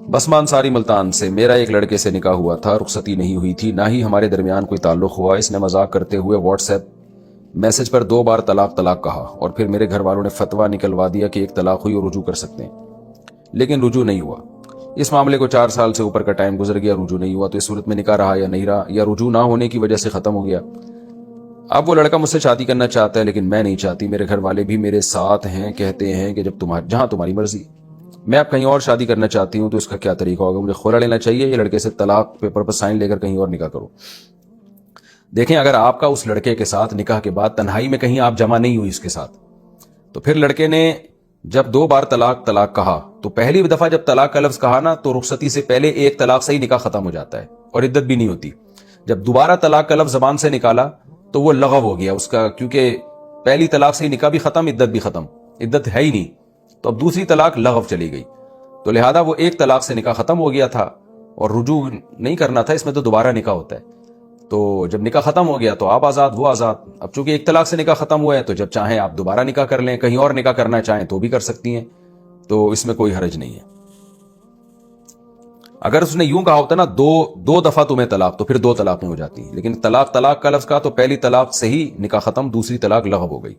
بسما انصاری ملتان سے، میرا ایک لڑکے سے نکاح ہوا تھا، رخصتی نہیں ہوئی تھی، نہ ہی ہمارے درمیان کوئی تعلق ہوا۔ اس نے مذاق کرتے ہوئے واٹس ایپ میسج پر 2 بار طلاق طلاق کہا، اور پھر میرے گھر والوں نے فتویٰ نکلوا دیا کہ ایک طلاق ہوئی اور رجوع کر سکتے ہیں، لیکن رجوع نہیں ہوا۔ اس معاملے کو 4 سال سے اوپر کا ٹائم گزر گیا، رجوع نہیں ہوا، تو اس صورت میں نکاح رہا یا نہیں رہا، یا رجوع نہ ہونے کی وجہ سے ختم ہو گیا؟ اب وہ لڑکا مجھ سے شادی کرنا چاہتا ہے لیکن میں نہیں چاہتی، میرے گھر والے بھی میرے ساتھ ہیں، کہتے ہیں کہ جہاں تمہاری مرضی۔ میں اب کہیں اور شادی کرنا چاہتی ہوں، تو اس کا کیا طریقہ ہوگا؟ مجھے خلع لینا چاہیے یا لڑکے سے طلاق پیپر پر سائن لے کر کہیں اور نکاح کروں؟ دیکھیں، اگر آپ کا اس لڑکے کے ساتھ نکاح کے بعد تنہائی میں کہیں آپ جمع نہیں ہوئی اس کے ساتھ، تو پھر لڑکے نے جب 2 بار طلاق طلاق کہا، تو پہلی دفعہ جب طلاق کا لفظ کہا نا، تو رخصتی سے پہلے ایک طلاق سے ہی نکاح ختم ہو جاتا ہے اور عدت بھی نہیں ہوتی۔ جب دوبارہ طلاق کا لفظ زبان سے نکالا تو وہ لغو ہو گیا اس کا، کیونکہ پہلی طلاق سے ہی نکاح بھی ختم، عدت بھی ختم، عدت ہے ہی نہیں، تو اب دوسری طلاق لغو چلی گئی، تو لہذا وہ ایک طلاق سے نکاح ختم ہو گیا تھا اور رجوع نہیں کرنا تھا، اس میں تو دوبارہ نکاح ہوتا ہے۔ تو جب نکاح ختم ہو گیا تو آپ آزاد، وہ آزاد۔ اب چونکہ ایک طلاق سے نکاح ختم ہوا ہے، تو جب چاہیں آپ دوبارہ نکاح کر لیں، کہیں اور نکاح کرنا چاہیں تو بھی کر سکتی ہیں، تو اس میں کوئی حرج نہیں ہے۔ اگر اس نے یوں کہا ہوتا نا دو دفعہ تمہیں طلاق، تو پھر 2 طلاقیں ہو جاتی ہیں، لیکن طلاق کا لفظ کہا تو پہلی طلاق سے ہی نکاح ختم، دوسری طلاق لغو ہو گئی۔